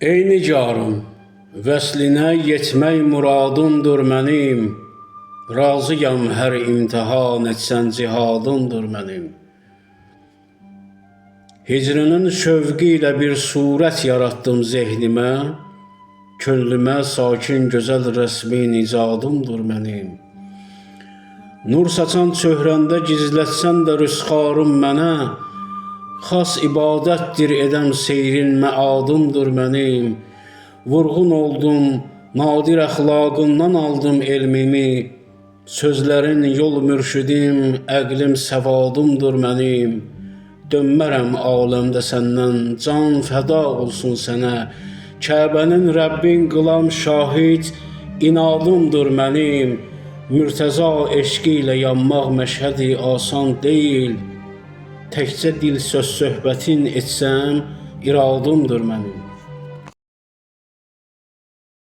Ey nigarım, vəslinə yetmək muradımdır mənim. Razıyam hər imtihan etsən cihadımdır mənim. Hicrinin şövqi ilə bir surət yaratdım zehnimə. Könlümə sakin gözəl rəsmin icadımdır mənim. Nur saçan çöhrəndə gizlətsən də rüsxarım mənə. Xas ibadətdir edəm seyrin məadımdır mənim. Vurğun oldum, nadir əxlaqından aldım elmimi. Sözlərin yol mürşidim, əqlim səvadımdır mənim. Dönmərəm aləmdə səndən, can fəda olsun sənə. Kəbənin Rəbbin qılam şahid, inadımdır mənim. Mürtəza eşqi ilə yanmaq məşhədi asan deyil. Təkcə dil söz söhbətin etsəm, iradımdır mənim.